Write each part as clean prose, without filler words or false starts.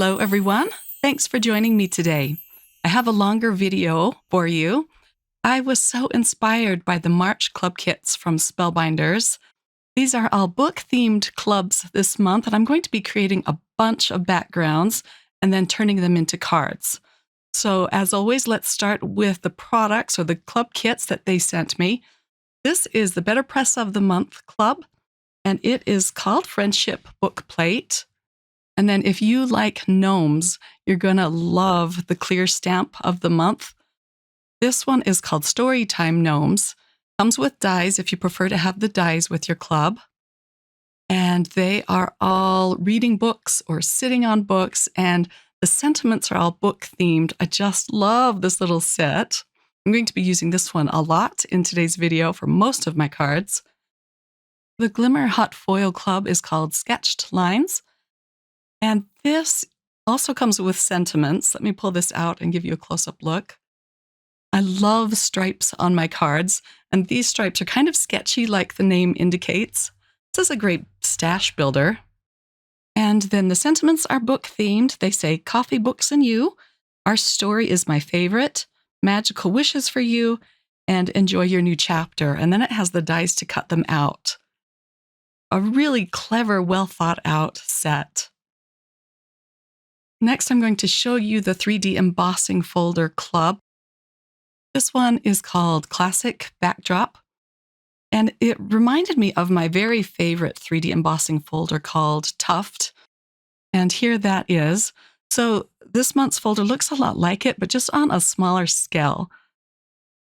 Hello, everyone. Thanks for joining me today. I have a longer video for you. I was so inspired by the March Club kits from Spellbinders. These are all book-themed clubs this month, and I'm going to be creating a bunch of backgrounds and then turning them into cards. So as always, let's start with the products or the club kits that they sent me. This is the Better Press of the Month Club, and it is called Friendship Book Plate. And then if you like gnomes, you're going to love the clear stamp of the month. This one is called Storytime Gnomes. Comes with dies if you prefer to have the dies with your club. And they are all reading books or sitting on books, and the sentiments are all book themed. I just love this little set. I'm going to be using this one a lot in today's video for most of my cards. The Glimmer Hot Foil Club is called Sketched Lines. And this also comes with sentiments. Let me pull this out and give you a close-up look. I love stripes on my cards, and these stripes are kind of sketchy like the name indicates. This is a great stash builder. And then the sentiments are book-themed. They say, "Coffee, books, and you. Our story is my favorite. Magical wishes for you. And enjoy your new chapter." And then it has the dies to cut them out. A really clever, well-thought-out set. Next, I'm going to show you the 3D Embossing Folder Club. This one is called Classic Backdrop, and it reminded me of my very favorite 3D embossing folder called Tuft, and here that is. So this month's folder looks a lot like it, but just on a smaller scale.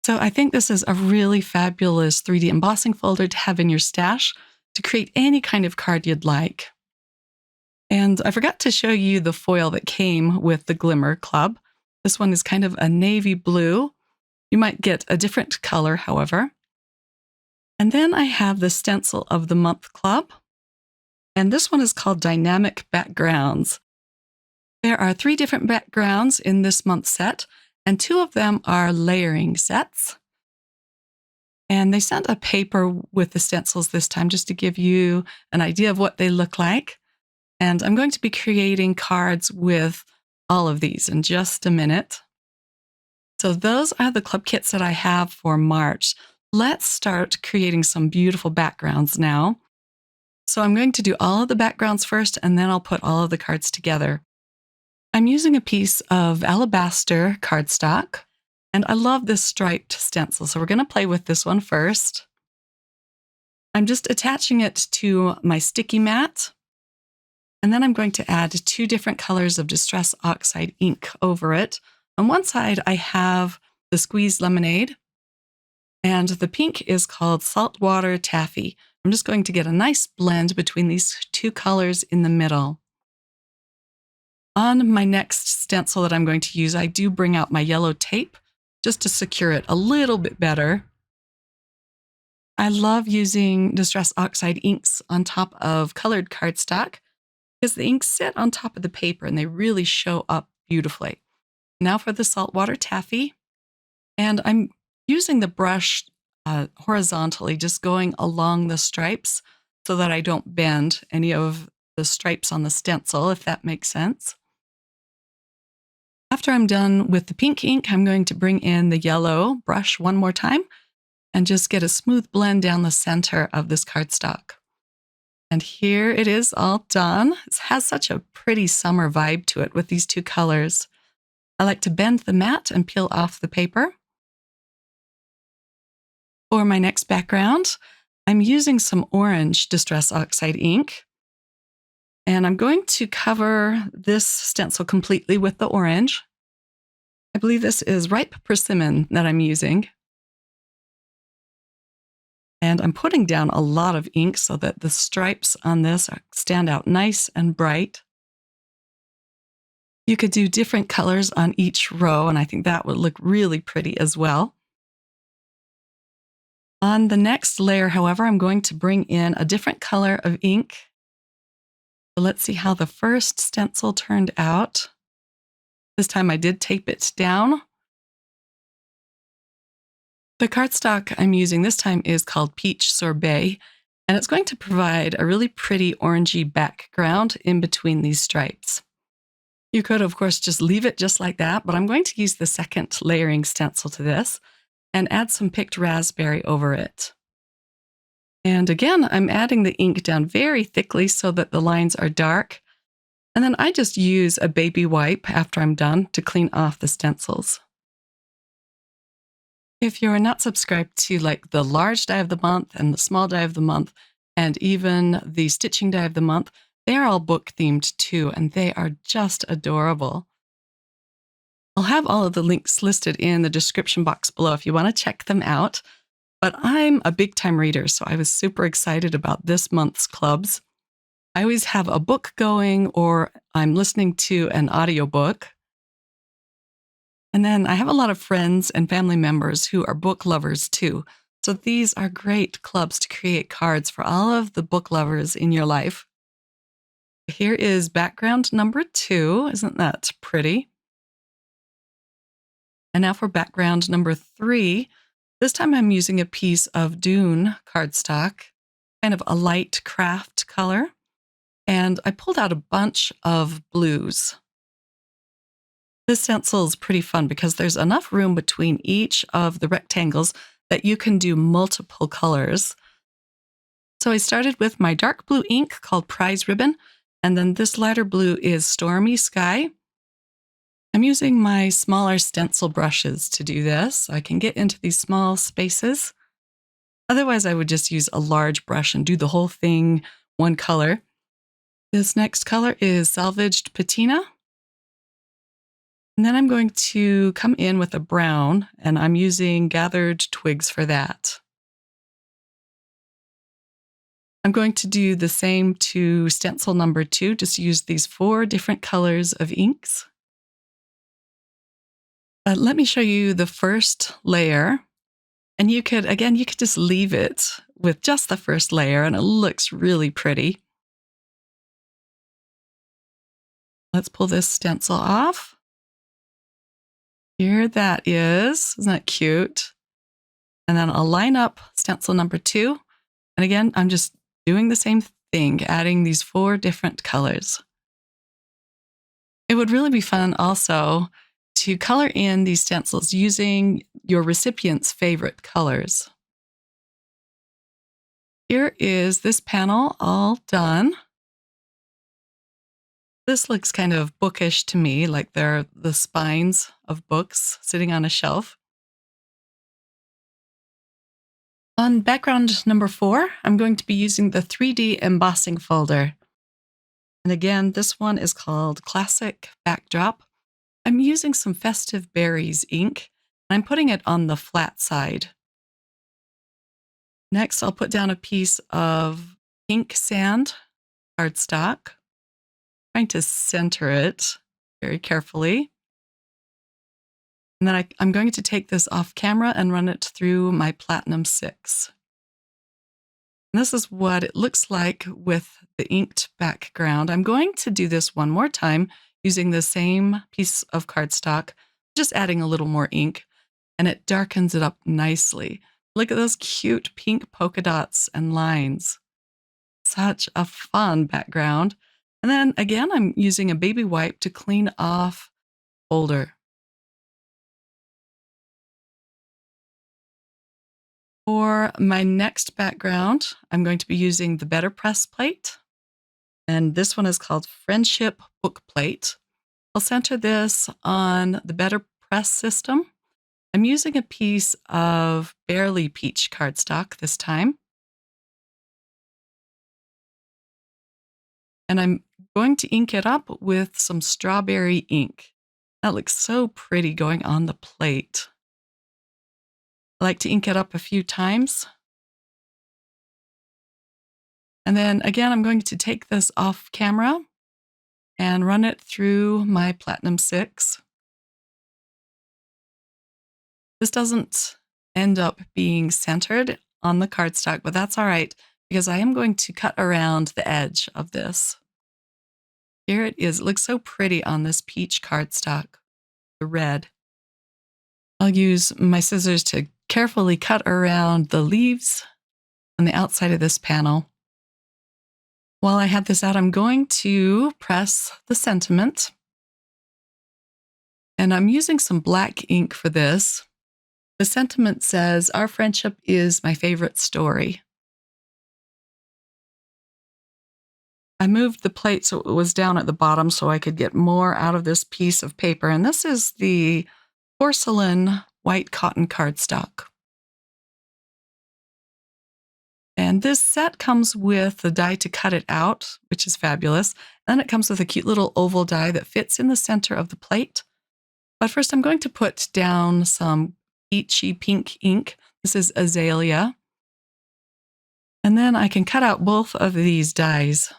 So I think this is a really fabulous 3D embossing folder to have in your stash to create any kind of card you'd like. And I forgot to show you the foil that came with the Glimmer Club. This one is kind of a navy blue. You might get a different color, however. And then I have the Stencil of the Month Club. And this one is called Dynamic Backgrounds. There are 3 different backgrounds in this month's set, and 2 of them are layering sets. And they sent a paper with the stencils this time just to give you an idea of what they look like. And I'm going to be creating cards with all of these in just a minute. So those are the club kits that I have for March. Let's start creating some beautiful backgrounds now. So I'm going to do all of the backgrounds first, and then I'll put all of the cards together. I'm using a piece of alabaster cardstock, and I love this striped stencil. So we're going to play with this one first. I'm just attaching it to my sticky mat. And then I'm going to add 2 different colors of Distress Oxide ink over it. On one side, I have the Squeezed Lemonade, and the pink is called Saltwater Taffy. I'm just going to get a nice blend between these 2 colors in the middle. On my next stencil that I'm going to use, I do bring out my yellow tape just to secure it a little bit better. I love using Distress Oxide inks on top of colored cardstock, because the inks sit on top of the paper and they really show up beautifully. Now for the Saltwater Taffy, and I'm using the brush horizontally, just going along the stripes so that I don't bend any of the stripes on the stencil, if that makes sense. After I'm done with the pink ink, I'm going to bring in the yellow brush one more time and just get a smooth blend down the center of this cardstock. And here it is all done. It has such a pretty summer vibe to it with these 2 colors. I like to bend the mat and peel off the paper. For my next background, I'm using some orange Distress Oxide ink. And I'm going to cover this stencil completely with the orange. I believe this is Ripe Persimmon that I'm using. And I'm putting down a lot of ink so that the stripes on this stand out nice and bright. You could do different colors on each row, and I think that would look really pretty as well. On the next layer, however, I'm going to bring in a different color of ink. So let's see how the first stencil turned out. This time I did tape it down. The cardstock I'm using this time is called Peach Sorbet, and it's going to provide a really pretty orangey background in between these stripes. You could, of course, just leave it just like that, but I'm going to use the second layering stencil to this and add some picked raspberry over it. And again, I'm adding the ink down very thickly so that the lines are dark. And then I just use a baby wipe after I'm done to clean off the stencils. If you're not subscribed to like the large die of the month and the small die of the month, and even the stitching die of the month, they're all book themed too, and they are just adorable. I'll have all of the links listed in the description box below if you want to check them out. But I'm a big time reader, so I was super excited about this month's clubs. I always have a book going or I'm listening to an audiobook. And then I have a lot of friends and family members who are book lovers too. So these are great clubs to create cards for all of the book lovers in your life. Here is background number 2. Isn't that pretty? And now for background number 3. This time I'm using a piece of Dune cardstock, kind of a light craft color. And I pulled out a bunch of blues. This stencil is pretty fun because there's enough room between each of the rectangles that you can do multiple colors. So I started with my dark blue ink called Prize Ribbon, and then this lighter blue is Stormy Sky. I'm using my smaller stencil brushes to do this. I can get into these small spaces. Otherwise, I would just use a large brush and do the whole thing one color. This next color is Salvaged Patina. And then I'm going to come in with a brown, and I'm using Gathered Twigs for that. I'm going to do the same to stencil number 2, just use these 4 different colors of inks. Let me show you the first layer. And you could just leave it with just the first layer, and it looks really pretty. Let's pull this stencil off. Here that is. Isn't that cute? And then I'll line up stencil number 2. And again, I'm just doing the same thing, adding these 4 different colors. It would really be fun also to color in these stencils using your recipient's favorite colors. Here is this panel all done. This looks kind of bookish to me, like they're the spines of books sitting on a shelf. On background number 4, I'm going to be using the 3D embossing folder. And again, this one is called Classic Backdrop. I'm using some Festive Berries ink, and I'm putting it on the flat side. Next, I'll put down a piece of pink sand cardstock, trying to center it very carefully. And then I'm going to take this off camera and run it through my Platinum 6. And this is what it looks like with the inked background. I'm going to do this one more time using the same piece of cardstock, just adding a little more ink, and it darkens it up nicely. Look at those cute pink polka dots and lines. Such a fun background. And then again, I'm using a baby wipe to clean off the folder. For my next background, I'm going to be using the Better Press plate. And this one is called Friendship Book Plate. I'll center this on the Better Press system. I'm using a piece of Barely Peach cardstock this time. And I'm going to ink it up with some strawberry ink. That looks so pretty going on the plate. I like to ink it up a few times. And then again, I'm going to take this off camera and run it through my Platinum 6. This doesn't end up being centered on the cardstock, but that's all right because I am going to cut around the edge of this. Here it is. It looks so pretty on this peach cardstock, the red. I'll use my scissors to carefully cut around the leaves on the outside of this panel. While I have this out, I'm going to press the sentiment. And I'm using some black ink for this. The sentiment says, "Our friendship is my favorite story." I moved the plate so it was down at the bottom so I could get more out of this piece of paper. And this is the porcelain white cotton cardstock. And this set comes with the die to cut it out, which is fabulous. Then it comes with a cute little oval die that fits in the center of the plate. But first I'm going to put down some peachy pink ink. This is Azalea. And then I can cut out both of these dies.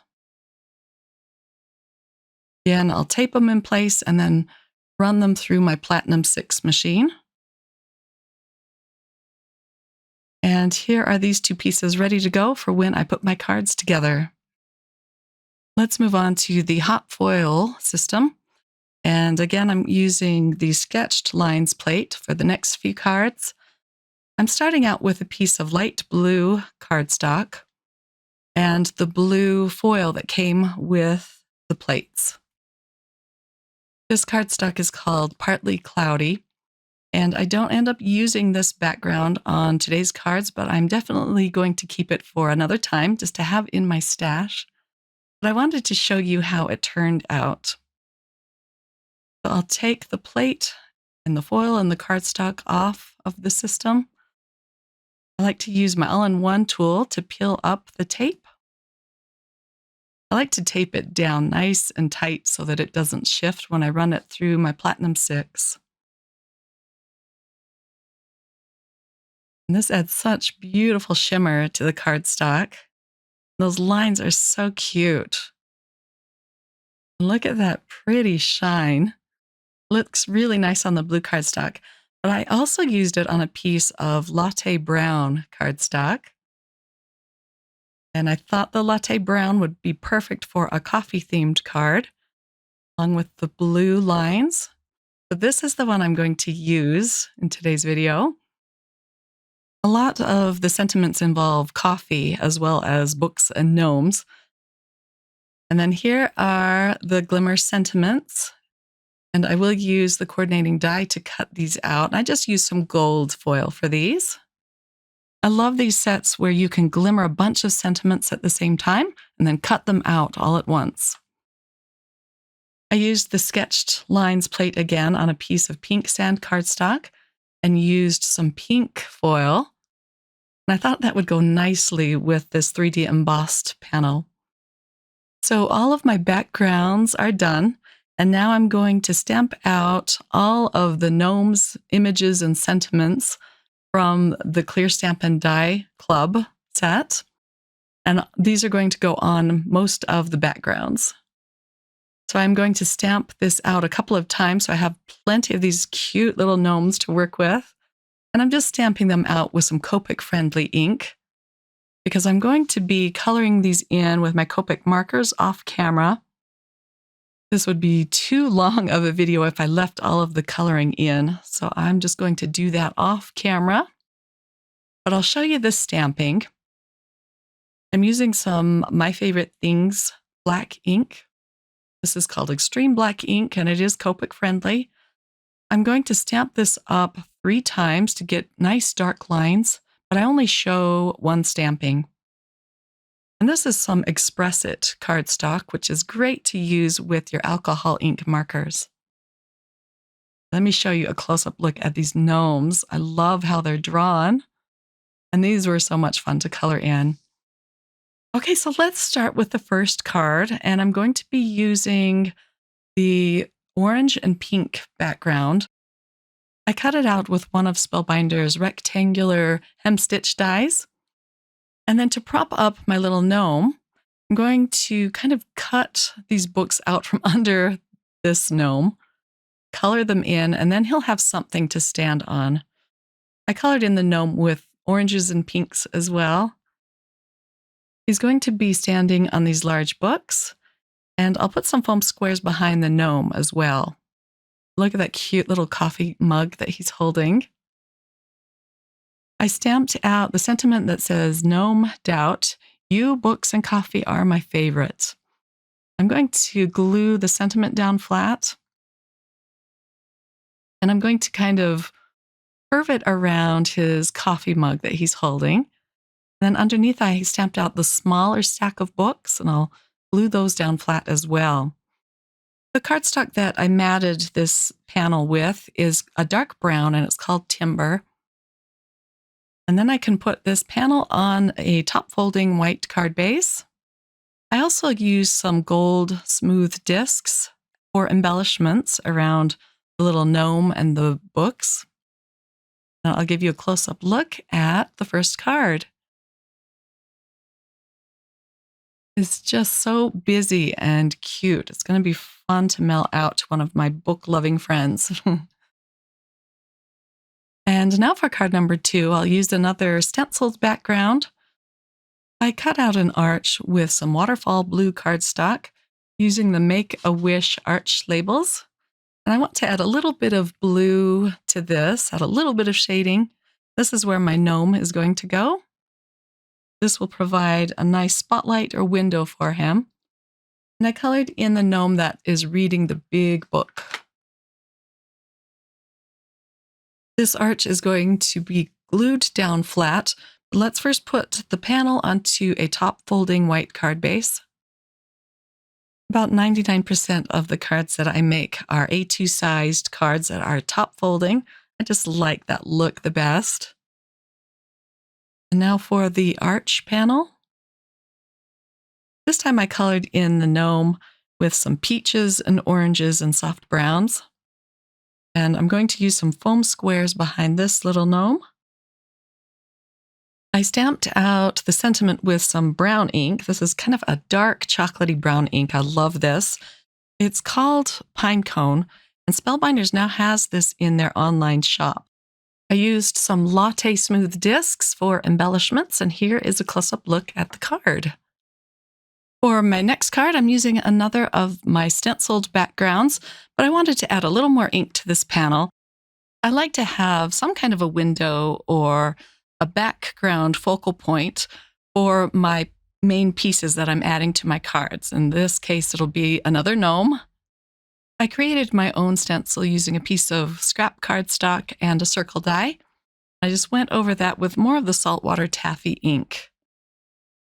Again, I'll tape them in place and then run them through my Platinum 6 machine. And here are these two pieces ready to go for when I put my cards together. Let's move on to the hot foil system. And again, I'm using the sketched lines plate for the next few cards. I'm starting out with a piece of light blue cardstock and the blue foil that came with the plates. This cardstock is called Partly Cloudy, and I don't end up using this background on today's cards, but I'm definitely going to keep it for another time just to have in my stash. But I wanted to show you how it turned out. So I'll take the plate and the foil and the cardstock off of the system. I like to use my all-in-one tool to peel up the tape. I like to tape it down nice and tight so that it doesn't shift when I run it through my Platinum 6. And this adds such beautiful shimmer to the cardstock. Those lines are so cute. Look at that pretty shine. Looks really nice on the blue cardstock. But I also used it on a piece of latte brown cardstock. And I thought the latte brown would be perfect for a coffee-themed card, along with the blue lines. So this is the one I'm going to use in today's video. A lot of the sentiments involve coffee as well as books and gnomes. And then here are the glimmer sentiments. And I will use the coordinating die to cut these out. I just used some gold foil for these. I love these sets where you can glimmer a bunch of sentiments at the same time and then cut them out all at once. I used the sketched lines plate again on a piece of pink sand cardstock and used some pink foil. And I thought that would go nicely with this 3D embossed panel. So all of my backgrounds are done. And now I'm going to stamp out all of the gnomes, images, and sentiments from the Clear Stamp and Die Club set. And these are going to go on most of the backgrounds. So I'm going to stamp this out a couple of times so I have plenty of these cute little gnomes to work with. And I'm just stamping them out with some Copic-friendly ink because I'm going to be coloring these in with my Copic markers off camera. This would be too long of a video if I left all of the coloring in, so I'm just going to do that off camera. But I'll show you this stamping. I'm using some My Favorite Things black ink. This is called Extreme Black Ink, and it is Copic friendly. I'm going to stamp this up 3 times to get nice dark lines, but I only show one stamping. And this is some Express It cardstock, which is great to use with your alcohol ink markers. Let me show you a close-up look at these gnomes. I love how they're drawn, and these were so much fun to color in. Okay, so let's start with the first card, and I'm going to be using the orange and pink background. I cut it out with one of Spellbinders' rectangular hem stitch dies. And then to prop up my little gnome, I'm going to kind of cut these books out from under this gnome, color them in, and then he'll have something to stand on. I colored in the gnome with oranges and pinks as well. He's going to be standing on these large books, and I'll put some foam squares behind the gnome as well. Look at that cute little coffee mug that he's holding. I stamped out the sentiment that says, "Gnome Doubt, you, books, and coffee are my favorite." I'm going to glue the sentiment down flat. and I'm going to kind of curve it around his coffee mug that he's holding. Then underneath, I stamped out the smaller stack of books, and I'll glue those down flat as well. The cardstock that I matted this panel with is a dark brown, and it's called Timber. And then I can put this panel on a top folding white card base. I also use some gold smooth discs for embellishments around the little gnome and the books. Now I'll give you a close-up look at the first card. It's just so busy and cute. It's going to be fun to mail out to one of my book-loving friends. And now for card number 2, I'll use another stenciled background. I cut out an arch with some waterfall blue cardstock using the Make-A-Wish arch labels. And I want to add a little bit of blue to this, add a little bit of shading. This is where my gnome is going to go. This will provide a nice spotlight or window for him. And I colored in the gnome that is reading the big book. This arch is going to be glued down flat. Let's first put the panel onto a top folding white card base. About 99% of the cards that I make are A2 sized cards that are top folding. I just like that look the best. And now for the arch panel. This time I colored in the gnome with some peaches and oranges and soft browns. And I'm going to use some foam squares behind this little gnome. I stamped out the sentiment with some brown ink. This is kind of a dark chocolatey brown ink. I love this. It's called Pinecone, and Spellbinders now has this in their online shop. I used some latte smooth discs for embellishments, and here is a close-up look at the card. For my next card, I'm using another of my stenciled backgrounds, but I wanted to add a little more ink to this panel. I like to have some kind of a window or a background focal point for my main pieces that I'm adding to my cards. In this case, it'll be another gnome. I created my own stencil using a piece of scrap cardstock and a circle die. I just went over that with more of the saltwater taffy ink.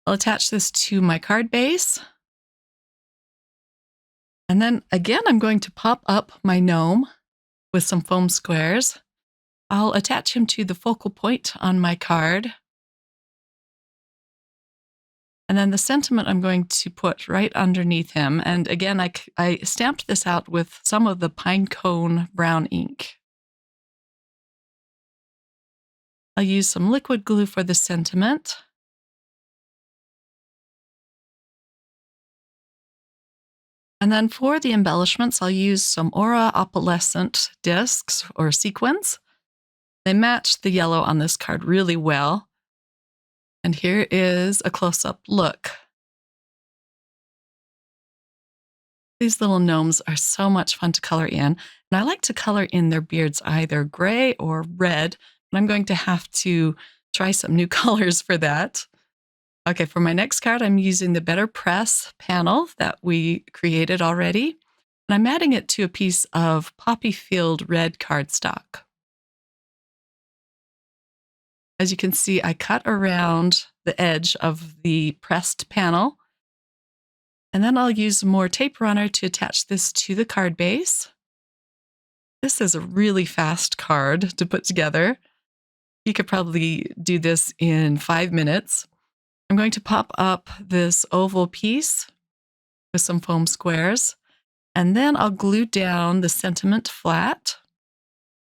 I'll attach this to my card base. And then again, I'm going to pop up my gnome with some foam squares. I'll attach him to the focal point on my card. And then the sentiment I'm going to put right underneath him. And again, I stamped this out with some of the Pinecone brown ink. I'll use some liquid glue for the sentiment. And then for the embellishments, I'll use some Aura opalescent discs or sequins. They match the yellow on this card really well. And here is a close-up look. These little gnomes are so much fun to color in. And I like to color in their beards either gray or red. And I'm going to have to try some new colors for that. Okay, for my next card, I'm using the Better Press panel that we created already. And I'm adding it to a piece of poppy field red cardstock. As you can see, I cut around the edge of the pressed panel. And then I'll use more tape runner to attach this to the card base. This is a really fast card to put together. You could probably do this in 5 minutes. I'm going to pop up this oval piece with some foam squares, and then I'll glue down the sentiment flat.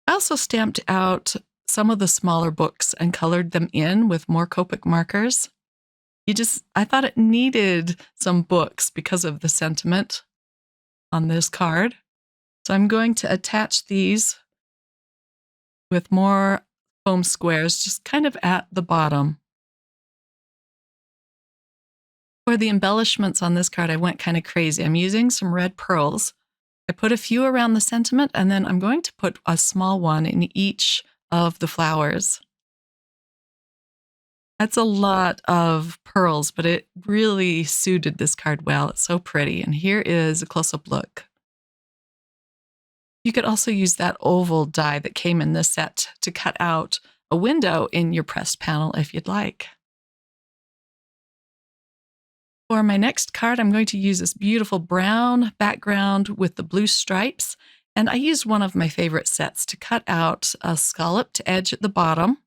I also stamped out some of the smaller books and colored them in with more Copic markers. I thought it needed some books because of the sentiment on this card. So I'm going to attach these with more foam squares, just kind of at the bottom. For the embellishments on this card, I went kind of crazy. I'm using some red pearls. I put a few around the sentiment, and then I'm going to put a small one in each of the flowers. That's a lot of pearls, but it really suited this card well. It's so pretty. And here is a close-up look. You could also use that oval die that came in this set to cut out a window in your pressed panel if you'd like. For my next card, I'm going to use this beautiful brown background with the blue stripes, and I used one of my favorite sets to cut out a scalloped edge at the bottom.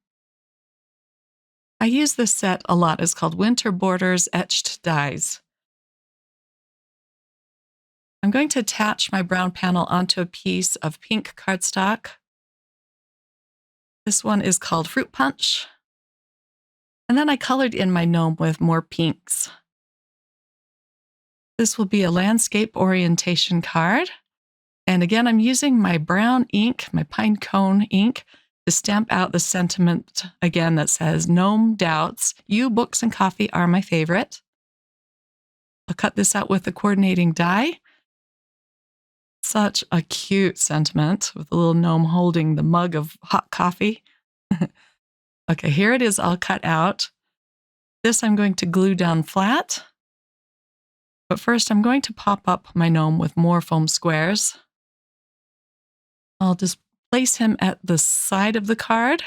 I use this set a lot. It's called Winter Borders Etched Dies. I'm going to attach my brown panel onto a piece of pink cardstock. This one is called Fruit Punch. And then I colored in my gnome with more pinks. This will be a landscape orientation card. And again, I'm using my brown ink, my pine cone ink, to stamp out the sentiment again that says, "Gnome doubts, you, books, and coffee are my favorite." I'll cut this out with the coordinating die. Such a cute sentiment with a little gnome holding the mug of hot coffee. Okay, here it is all cut out. This I'm going to glue down flat. But first, I'm going to pop up my gnome with more foam squares. I'll just place him at the side of the card.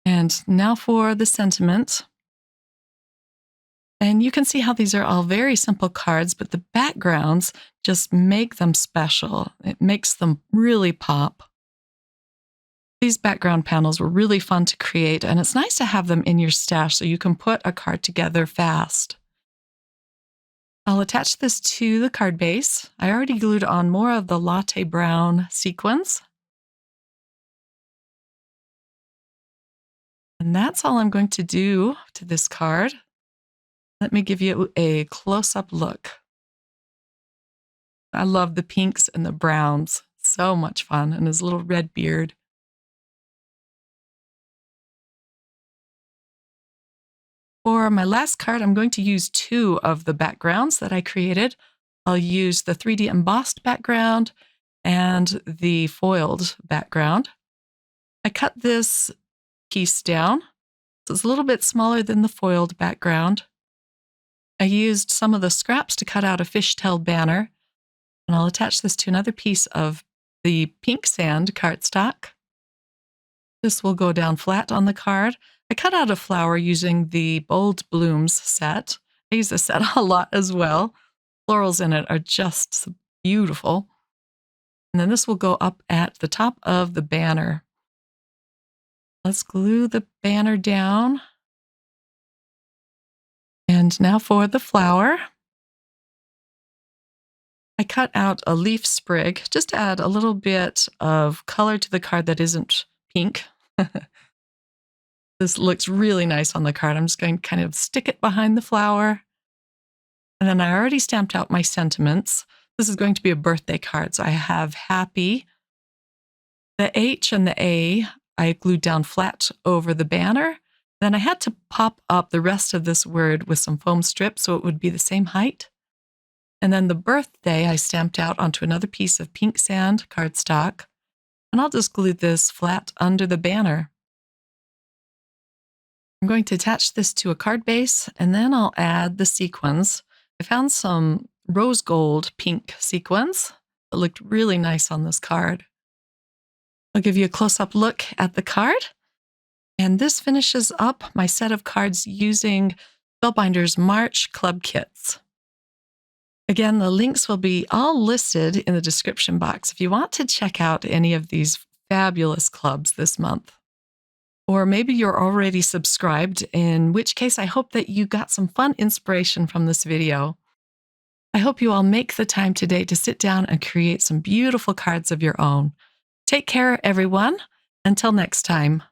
And now for the sentiment. And you can see how these are all very simple cards, but the backgrounds just make them special. It makes them really pop. These background panels were really fun to create, and it's nice to have them in your stash so you can put a card together fast. I'll attach this to the card base. I already glued on more of the latte brown sequins. And that's all I'm going to do to this card. Let me give you a close-up look. I love the pinks and the browns. So much fun. And his little red beard. For my last card, I'm going to use two of the backgrounds that I created. I'll use the 3D embossed background and the foiled background. I cut this piece down, so it's a little bit smaller than the foiled background. I used some of the scraps to cut out a fishtail banner, and I'll attach this to another piece of the pink sand cardstock. This will go down flat on the card. I cut out a flower using the Bold Blooms set. I use this set a lot as well. Florals in it are just beautiful. And then this will go up at the top of the banner. Let's glue the banner down. And now for the flower. I cut out a leaf sprig just to add a little bit of color to the card that isn't pink. This looks really nice on the card. I'm just going to kind of stick it behind the flower. And then I already stamped out my sentiments. This is going to be a birthday card. So I have happy. The H and the A, I glued down flat over the banner. Then I had to pop up the rest of this word with some foam strips so it would be the same height. And then the birthday I stamped out onto another piece of pink sand cardstock. And I'll just glue this flat under the banner. I'm going to attach this to a card base, and then I'll add the sequins. I found some rose gold pink sequins that looked really nice on this card. I'll give you a close-up look at the card. And this finishes up my set of cards using Spellbinders March Club kits. Again, the links will be all listed in the description box if you want to check out any of these fabulous clubs this month. Or maybe you're already subscribed, in which case I hope that you got some fun inspiration from this video. I hope you all make the time today to sit down and create some beautiful cards of your own. Take care, everyone. Until next time.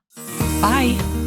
Bye.